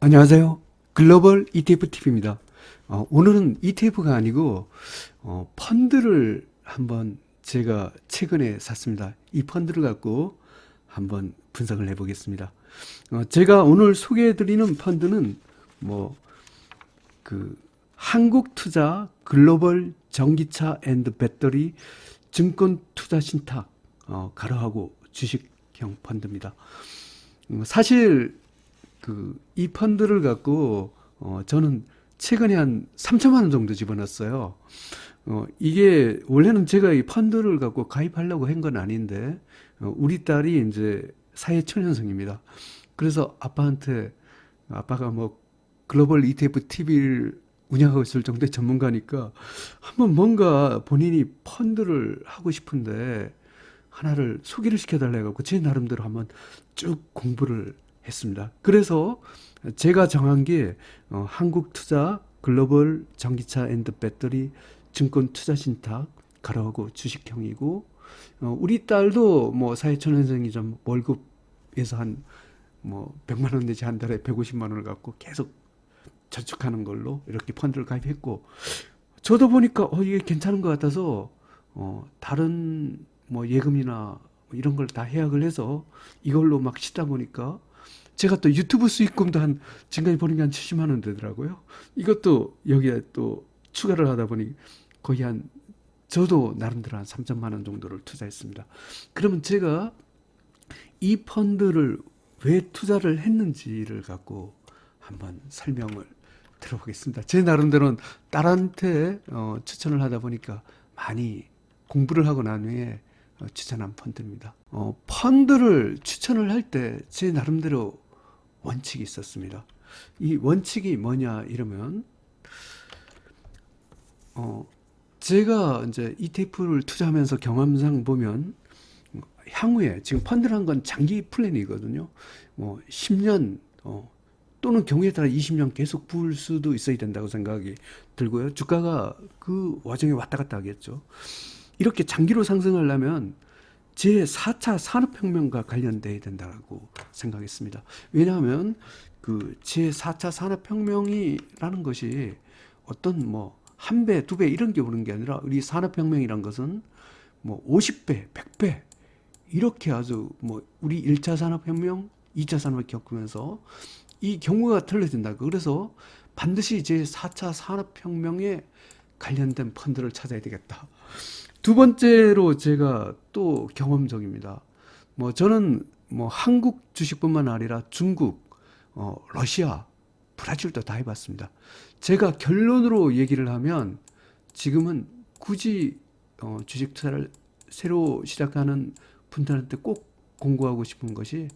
안녕하세요. 글로벌 ETF TV입니다. 오늘은 ETF가 아니고 펀드를 한번 제가 최근에 샀습니다. 이 펀드를 갖고 한번 분석을 해보겠습니다. 제가 오늘 소개해드리는 펀드는 뭐 그 한국투자 글로벌 전기차 앤드 배터리 증권 투자 신탁 가로하고 주식형 펀드입니다. 사실 이 펀드를 갖고 저는 최근에 한 3천만 원 정도 집어넣었어요. 이게 원래는 제가 이 펀드를 갖고 가입하려고 한 건 아닌데 우리 딸이 이제 사회초년생입니다. 그래서 아빠한테 아빠가 뭐 글로벌 ETF TV를 운영하고 있을 정도의 전문가니까 한번 뭔가 본인이 펀드를 하고 싶은데 하나를 소개를 시켜달라 해갖고 제 나름대로 한번 쭉 공부를 했습니다. 그래서 제가 정한 게 한국투자 글로벌 전기차 앤드 배터리 증권 투자 신탁 가로하고 주식형이고 우리 딸도 뭐 사회초년생이 좀 월급에서 한 뭐 100만 원 내지 한 달에 150만 원을 갖고 계속 저축하는 걸로 이렇게 펀드를 가입했고 저도 보니까 이게 괜찮은 것 같아서 다른 뭐 예금이나 이런 걸 다 해약을 해서 이걸로 막 씻다 보니까 제가 또 유튜브 수익금도 한 지금까지 버는 게 한 70만 원 되더라고요. 이것도 여기에 또 추가를 하다 보니 거의 한 저도 나름대로 한 3천만 원 정도를 투자했습니다. 그러면 제가 이 펀드를 왜 투자를 했는지를 갖고 한번 설명을 들어보겠습니다. 제 나름대로는 딸한테 추천을 하다 보니까 많이 공부를 하고 난 후에 추천한 펀드입니다. 펀드를 추천을 할 때 제 나름대로 원칙이 있었습니다. 이 원칙이 뭐냐 이러면 제가 이제 ETF를 투자하면서 경험상 보면 향후에 지금 펀드라는 건 장기 플랜이거든요. 뭐 10년 또는 경우에 따라 20년 계속 부을 수도 있어야 된다고 생각이 들고요. 주가가 그 와중에 왔다 갔다 하겠죠. 이렇게 장기로 상승하려면 제4차 산업혁명과 관련돼야 된다고 생각했습니다. 왜냐하면 그 제4차 산업혁명이라는 것이 어떤 뭐 한 배, 두 배 이런 게 오는 게 아니라 우리 산업혁명이란 것은 뭐 50배, 100배 이렇게 아주 뭐 우리 1차 산업혁명, 2차 산업을 겪으면서 이 경우가 틀려진다. 그래서 반드시 제4차 산업혁명에 관련된 펀드를 찾아야 되겠다. 두 번째로 제가 또 경험적입니다. 뭐 저는 뭐 한국 주식뿐만 아니라 중국, 러시아, 브라질도 다 해봤습니다. 제가 결론으로 얘기를 하면 지금은 굳이 주식 투자를 새로 시작하는 분들한테 꼭 공고하고 싶은 것이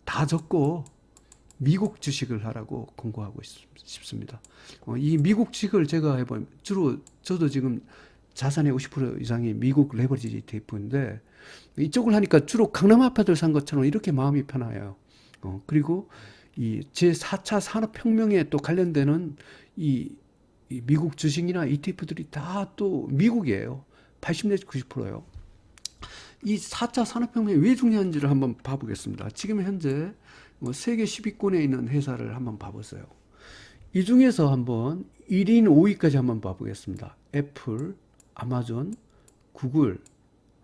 다 적고 미국 주식을 하라고 공고하고 싶습니다. 이 미국 주식을 제가 해보면 주로 저도 지금 자산의 50% 이상이 미국 레버리지 ETF인데 이쪽을 하니까 주로 강남 아파트를 산 것처럼 이렇게 마음이 편해요. 그리고 이 제4차 산업혁명에 또 관련되는 이 미국 주식이나 ETF들이 다 또 미국이에요. 80 내지 90%예요. 이 4차 산업혁명이 왜 중요한지를 한번 봐보겠습니다. 지금 현재 뭐 세계 10위권에 있는 회사를 한번 봐보세요. 이 중에서 한번 1인 5위까지 한번 봐보겠습니다. 애플, 아마존, 구글,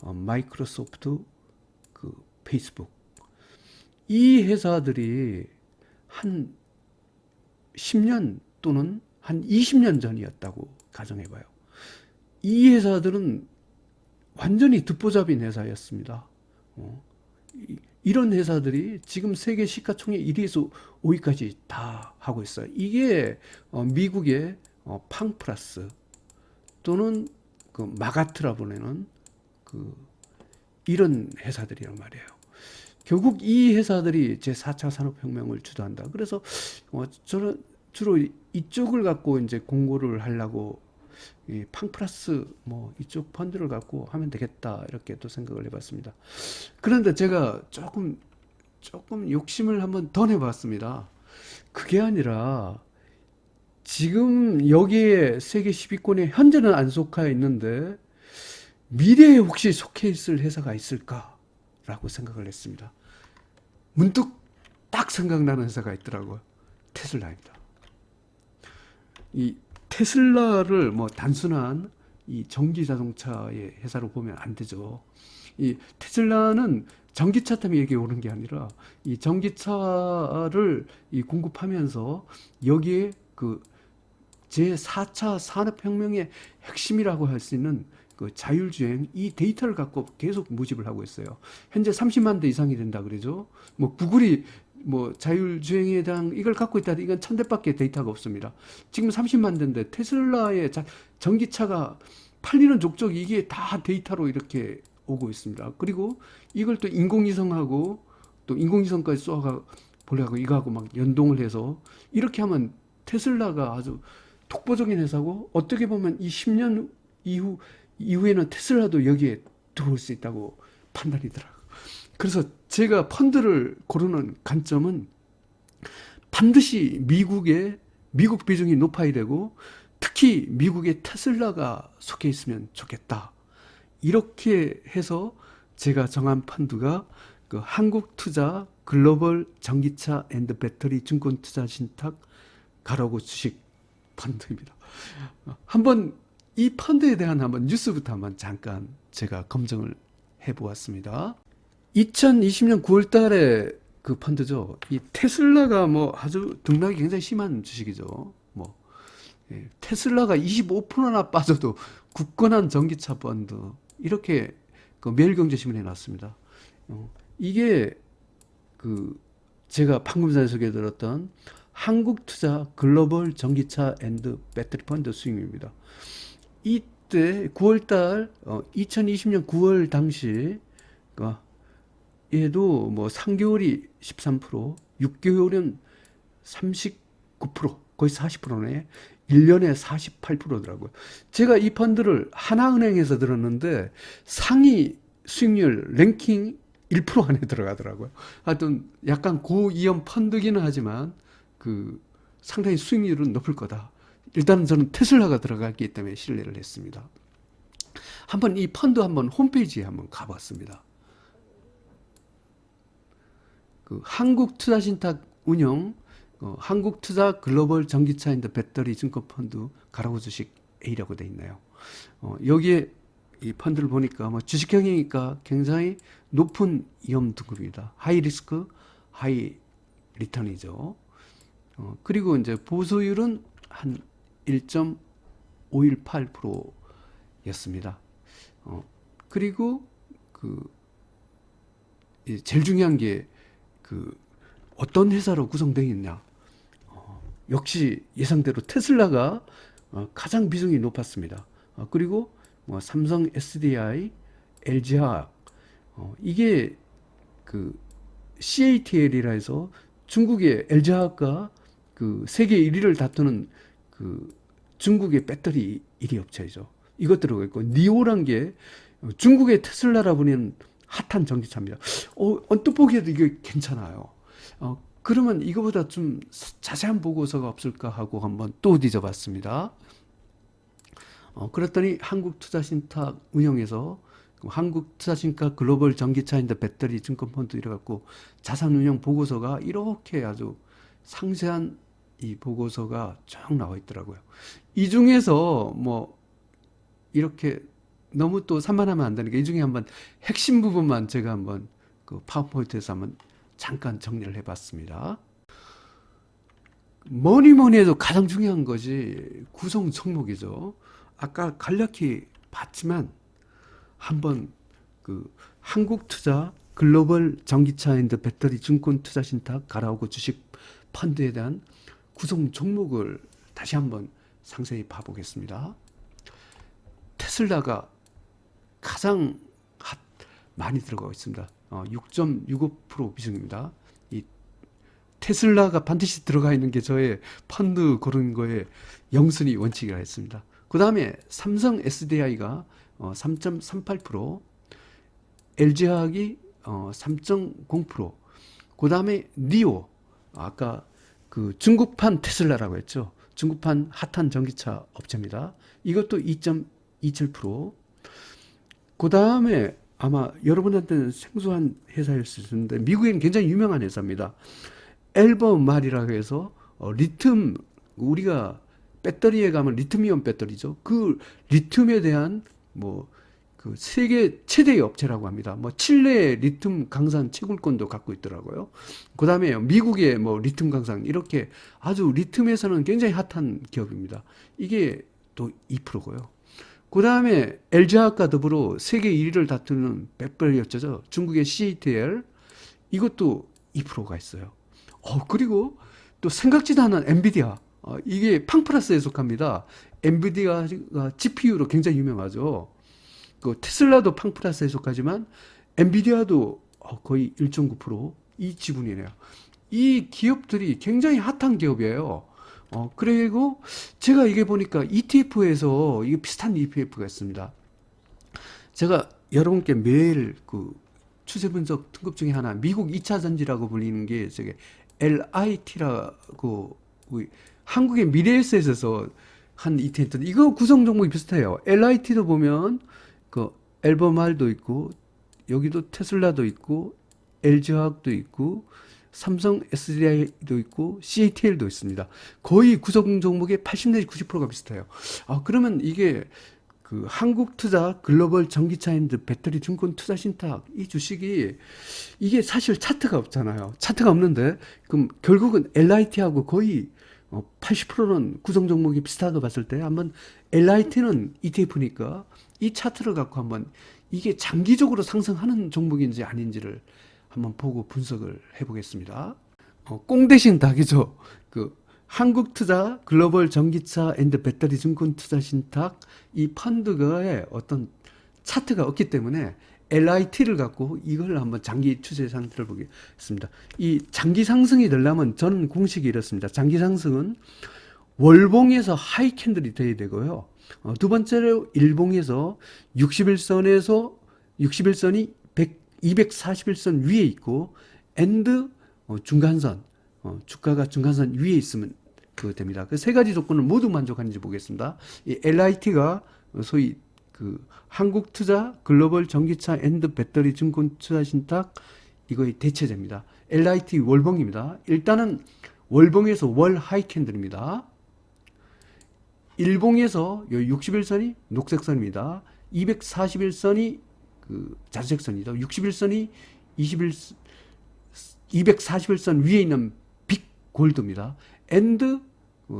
마이크로소프트, 페이스북. 이 회사들이 한 10년 또는 한 20년 전이었다고 가정해봐요. 이 회사들은 완전히 듣보잡인 회사였습니다. 이런 회사들이 지금 세계 시가총액 1위에서 5위까지 다 하고 있어요. 이게 미국의 팡플러스 또는 그 마가트라 보내는 이런 회사들이란 말이에요. 결국 이 회사들이 제4차 산업혁명을 주도한다. 그래서 저는 주로 이쪽을 갖고 이제 공고를 하려고 이 팡플러스 뭐 이쪽 펀드를 갖고 하면 되겠다 이렇게 또 생각을 해봤습니다. 그런데 제가 조금 욕심을 한번 더 내봤습니다. 그게 아니라 지금 여기에 세계 10위권에 현재는 안 속해 있는데 미래에 혹시 속해 있을 회사가 있을까라고 생각을 했습니다. 문득 딱 생각나는 회사가 있더라고요. 테슬라입니다. 이 테슬라를 뭐 단순한 이 전기 자동차의 회사로 보면 안 되죠. 이 테슬라는 전기차 때문에 여기 오른 게 아니라 이 전기차를 이 공급하면서 여기에 그 제4차 산업혁명의 핵심이라고 할 수 있는 그 자율주행 이 데이터를 갖고 계속 모집을 하고 있어요. 현재 30만 대 이상이 된다 그러죠. 뭐 구글이 뭐 자율주행에 대한 이걸 갖고 있다 이건 1000대밖에 데이터가 없습니다. 지금 30만 대인데 테슬라의 전기차가 팔리는 족족 이게 다 데이터로 이렇게 오고 있습니다. 그리고 이걸 또 인공위성하고 또 인공위성까지 쏘아 보려고 이거하고 막 연동을 해서 이렇게 하면 테슬라가 아주 독보적인 회사고 어떻게 보면 이 10년 이후에는 테슬라도 여기에 들어올 수 있다고 판단이 더라고요. 그래서 제가 펀드를 고르는 관점은 반드시 미국 비중이 높아야 되고 특히 미국의 테슬라가 속해 있으면 좋겠다. 이렇게 해서 제가 정한 펀드가 그 한국투자 글로벌 전기차 앤드 배터리 증권 투자 신탁 가로고 주식 펀드입니다. 한번 이 펀드에 대한 한번 뉴스부터 한번 잠깐 제가 검증을 해보았습니다. 2020년 9월 달에 그 펀드죠. 이 테슬라가 뭐 아주 등락이 굉장히 심한 주식이죠. 뭐 테슬라가 25%나 빠져도 굳건한 전기차 펀드 이렇게 그 매일경제신문에 났습니다. 이게 그 제가 방금 전에 소개해드렸던 한국투자 글로벌 전기차 앤드 배터리 펀드 수익입니다. 이때 9월달 2020년 9월 당시 얘도 뭐 3개월이 13%, 6개월은 39%, 거의 40%네. 1년에 48%더라고요. 제가 이 펀드를 하나은행에서 들었는데 상위 수익률 랭킹 1% 안에 들어가더라고요. 하여튼 약간 고위험 펀드기는 하지만 그 상당히 수익률은 높을 거다. 일단은 저는 테슬라가 들어갔기 때문에 신뢰를 했습니다. 한번 이 펀드 한번 홈페이지에 한번 가봤습니다. 그 한국투자신탁 운영 한국투자 글로벌 전기차 앤드 배터리 증권펀드 가라고 주식 A라고 되어 있나요? 여기에 이 펀드를 보니까 뭐 주식형이니까 굉장히 높은 위험 등급입니다. 하이 리스크, 하이 리턴이죠. 그리고 이제 보수율은 한 1.518%였습니다. 그리고 그 제일 중요한 게 그 어떤 회사로 구성되어 있냐. 역시 예상대로 테슬라가 가장 비중이 높았습니다. 그리고 뭐 삼성 SDI, LG화학 이게 그 CATL이라 해서 중국의 LG화학과 그 세계 1위를 다투는 그 중국의 배터리 1위 업체죠. 이것 들어가 있고 니오란 게 중국의 테슬라라 불리는 핫한 전기차입니다. 언뜻 보기에도 이게 괜찮아요. 그러면 이거보다 좀 자세한 보고서가 없을까 하고 한번 또 뒤져봤습니다. 그랬더니 한국투자신탁 운영에서 한국투자신탁 글로벌 전기차 앤드 배터리 증권펀드 이래갖고 자산운용 보고서가 이렇게 아주 상세한 이 보고서가 쭉 나와 있더라고요. 이 중에서 뭐 이렇게 너무 또 산만하면 안 되니까 이 중에 한번 핵심 부분만 제가 한번 그 파워포인트에서 한번 잠깐 정리를 해봤습니다. 뭐니 해도 가장 중요한 것이 구성 종목이죠. 아까 간략히 봤지만 한번 그 한국투자 글로벌 전기차 앤드 배터리 증권 투자 신탁 가라오고 주식 펀드에 대한 구성 종목을 다시 한번 상세히 봐보겠습니다. 테슬라가 가장 많이 들어가고 있습니다. 6.65% 비중입니다. 이 테슬라가 반드시 들어가 있는 게 저의 펀드 고르는 거에 영순위 원칙이라 했습니다. 그 다음에 삼성 SDI가 3.38%, LG화학이 3.0%, 그 다음에 니오, 아까 그 중국판 테슬라라고 했죠. 중국판 핫한 전기차 업체입니다. 이것도 2.27%. 그 다음에 아마 여러분한테는 생소한 회사일 수 있는데 미국에는 굉장히 유명한 회사입니다. 앨범말이라고 해서 리튬, 우리가 배터리에 가면 리튬이온 배터리죠. 그 리튬에 대한 뭐 그 세계 최대의 업체라고 합니다. 뭐 칠레의 리튬 강산 채굴권도 갖고 있더라고요. 그다음에 미국의 뭐 리튬 강산, 이렇게 아주 리튬에서는 굉장히 핫한 기업입니다. 이게 또 2%고요. 그다음에 LG화학과 더불어 세계 1위를 다투는 백별엽제죠. 중국의 CATL, 이것도 2%가 있어요. 그리고 또 생각지도 않은 엔비디아, 이게 팡플러스에 속합니다. 엔비디아가 GPU로 굉장히 유명하죠. 그 테슬라도 팡플러스에 속하지만 엔비디아도 거의 1.9%이 지분이네요. 이 기업들이 굉장히 핫한 기업이에요. 그리고 제가 이게 보니까 ETF에서 이게 비슷한 ETF가 있습니다. 제가 여러분께 매일 그 추세 분석 등급 중에 하나, 미국 2차 전지라고 불리는 게 저게 LIT라고 한국의 미래에셋에서 한 ETF인데, 이거 구성 종목이 비슷해요. LIT도 보면 그 앨범알도 있고, 여기도 테슬라도 있고, LG화학도 있고, 삼성 SDI도 있고, CATL도 있습니다. 거의 구성 종목의 80 내지 90%가 비슷해요. 그러면 이게 그 한국투자 글로벌 전기차 앤드 배터리 증권 투자 신탁, 이 주식이 이게 사실 차트가 없잖아요. 차트가 없는데 그럼 결국은 LIT하고 거의 80%는 구성 종목이 비슷하다고 봤을 때, 한번 LIT는 ETF니까 이 차트를 갖고 한번 이게 장기적으로 상승하는 종목인지 아닌지를 한번 보고 분석을 해보겠습니다. 꽁 대신 닭이죠. 그 한국투자 글로벌 전기차 앤드 배터리 증권 투자 신탁, 이 펀드가의 어떤 차트가 없기 때문에 LIT를 갖고 이걸 한번 장기 추세 상태를 보겠습니다. 이 장기 상승이 되려면 저는 공식이 이렇습니다. 장기 상승은 월봉에서 하이 캔들이 돼야 되고요. 두 번째로 일봉에서 61선이 241선 위에 있고, 앤드 중간선, 주가가 중간선 위에 있으면 그 됩니다. 그 세 가지 조건을 모두 만족하는지 보겠습니다. 이 LIT가 소위 그 한국투자 글로벌 전기차 앤드 배터리 증권 투자 신탁, 이거의 대체제입니다. LIT 월봉입니다. 일단은 월봉에서 월 하이 캔들입니다. 일봉에서 61선이 녹색선입니다. 241선이 그 자주색선이죠. 61선이 241선 위에 있는 빅 골드입니다. 앤드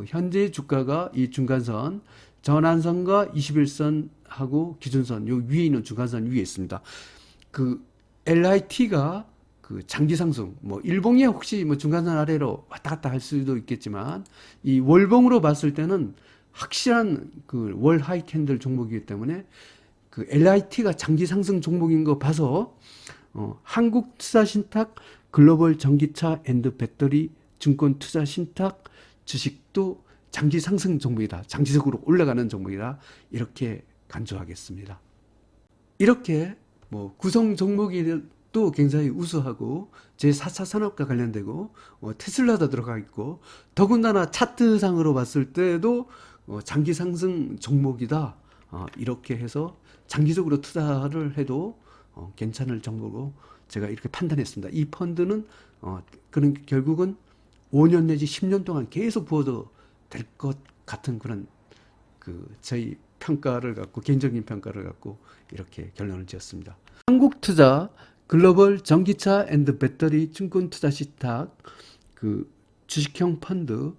현재 주가가 이 중간선, 전환선과 21선하고 기준선 요 위에 있는 중간선 위에 있습니다. 그 LIT가 그 장기 상승, 뭐 일봉에 혹시 뭐 중간선 아래로 왔다 갔다 할 수도 있겠지만, 이 월봉으로 봤을 때는 확실한 그 월 하이 캔들 종목이기 때문에 그 LIT가 장기 상승 종목인 거 봐서 한국 투자 신탁 글로벌 전기차 앤드 배터리 증권 투자 신탁 주식도 장기 상승 종목이다, 장기적으로 올라가는 종목이다, 이렇게 간주하겠습니다. 이렇게 뭐 구성 종목이 또 굉장히 우수하고 제4차 산업과 관련되고 테슬라도 들어가 있고, 더군다나 차트상으로 봤을 때도 장기 상승 종목이다, 이렇게 해서 장기적으로 투자를 해도 괜찮을 종목으로 제가 이렇게 판단했습니다. 이 펀드는 그런 결국은 5년 내지 10년 동안 계속 부어도 될 것 같은 그런 그 저희 평가를 갖고, 개인적인 평가를 갖고 이렇게 결론을 지었습니다. 한국투자 글로벌 전기차 앤드 배터리 증권 투자 신탁 그 주식형 펀드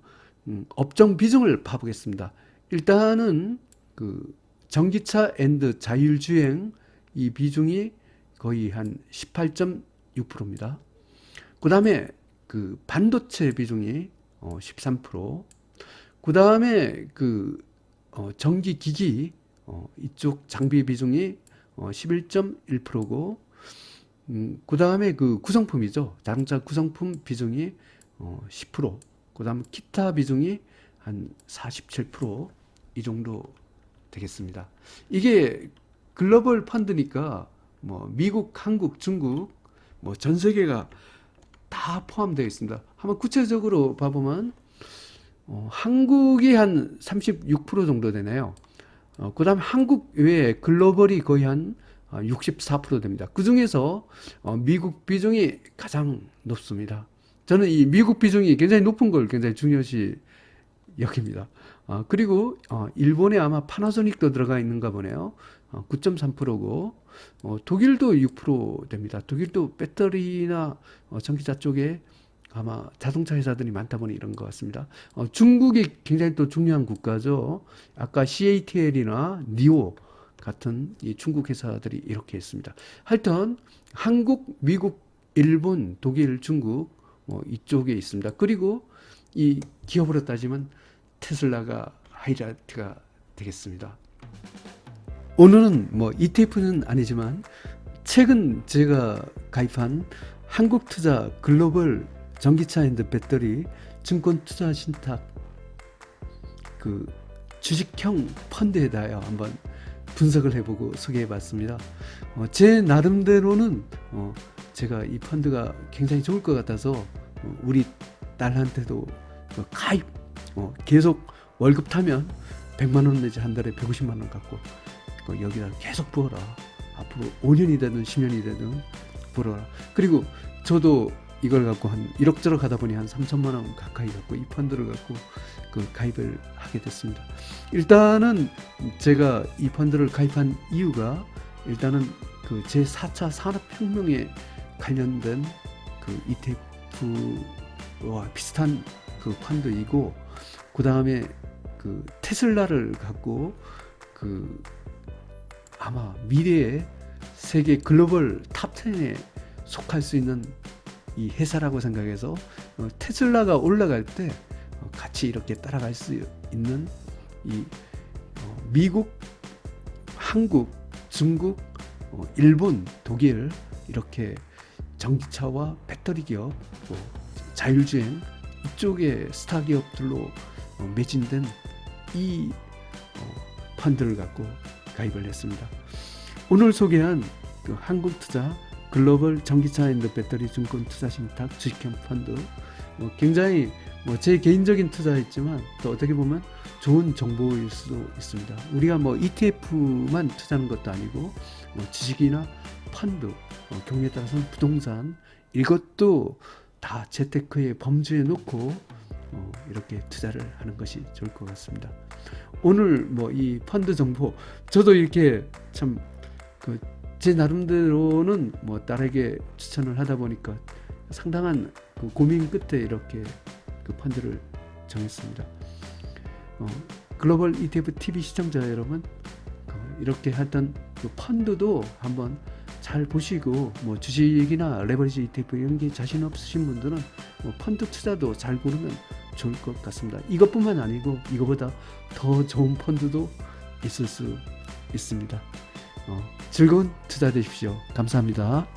업종 비중을 봐보겠습니다. 일단은 그 전기차 앤드 자율주행, 이 비중이 거의 한 18.6%입니다. 그 다음에 그 반도체 비중이 13%, 그 다음에 그 전기기기 이쪽 장비 비중이 11.1%고, 그 다음에 그 구성품이죠. 자동차 구성품 비중이 10%, 그 다음에 기타 비중이 한 47%이 정도 되겠습니다. 이게 글로벌 펀드니까 뭐 미국, 한국, 중국 뭐 전 세계가 다 포함되어 있습니다. 한번 구체적으로 봐보면 한국이 한 36% 정도 되네요. 그 다음에 한국 외에 글로벌이 거의 한 64% 됩니다. 그 중에서 미국 비중이 가장 높습니다. 저는 이 미국 비중이 굉장히 높은 걸 굉장히 중요시 여깁니다. 그리고 일본에 아마 파나소닉도 들어가 있는가 보네요. 9.3%고 독일도 6% 됩니다. 독일도 배터리나 전기차 쪽에 아마 자동차 회사들이 많다 보니 이런 것 같습니다. 중국이 굉장히 또 중요한 국가죠. 아까 CATL이나 니오 같은 이 중국 회사들이 이렇게 했습니다. 하여튼 한국, 미국, 일본, 독일, 중국 이쪽에 있습니다. 그리고 이 기업으로 따지면 테슬라가 하이라이트가 되겠습니다. 오늘은 뭐 ETF는 아니지만 최근 제가 가입한 한국투자 글로벌 전기차 앤드 배터리 증권 투자 신탁 그 주식형 펀드에 대하여 한번 분석을 해보고 소개해봤습니다. 제 나름대로는 제가 이 펀드가 굉장히 좋을 것 같아서 우리 딸한테도 가입 계속 월급 타면 100만 원 내지 한 달에 150만 원 갖고 여기다 계속 부어라. 앞으로 5년이 되든 10년이 되든 부어라. 그리고 저도 이걸 갖고 한 이럭저럭 하다 보니 한 3천만 원 가까이 갖고 이 펀드를 갖고 가입을 하게 됐습니다. 일단은 제가 이 펀드를 가입한 이유가 일단은 제 4차 산업혁명에 관련된 ETF와 비슷한 펀드이고 그 다음에 테슬라를 갖고 아마 미래의 세계 글로벌 탑 10에 속할 수 있는 이 회사라고 생각해서 테슬라가 올라갈 때 같이 이렇게 따라갈 수 있는 이 미국, 한국, 중국, 일본, 독일 이렇게 전기차와 배터리 기업, 자율주행 이쪽의 스타 기업들로 매진된 이 펀드를 갖고 가입을 했습니다. 오늘 소개한 한국투자 글로벌 전기차 앤드 배터리 증권 투자 신탁 주식형 펀드 굉장히 제 개인적인 투자였지만 또 어떻게 보면 좋은 정보일 수도 있습니다. 우리가 ETF만 투자하는 것도 아니고 주식이나 펀드, 경우에 따라서는 부동산 이것도 다 재테크의 범주에 놓고 이렇게 투자를 하는 것이 좋을 것 같습니다. 오늘 이 펀드 정보 저도 이렇게 참 제 나름대로는 딸에게 추천을 하다 보니까 상당한 고민 끝에 이렇게 펀드를 정했습니다. 글로벌 ETF TV 시청자 여러분 이렇게 했던 펀드도 한번 잘 보시고 주식이나 레버리지 ETF 이런 게 자신 없으신 분들은 펀드 투자도 잘 고르면 좋을 것 같습니다. 이것뿐만 아니고 이거보다 더 좋은 펀드도 있을 수 있습니다. 즐거운 투자 되십시오. 감사합니다.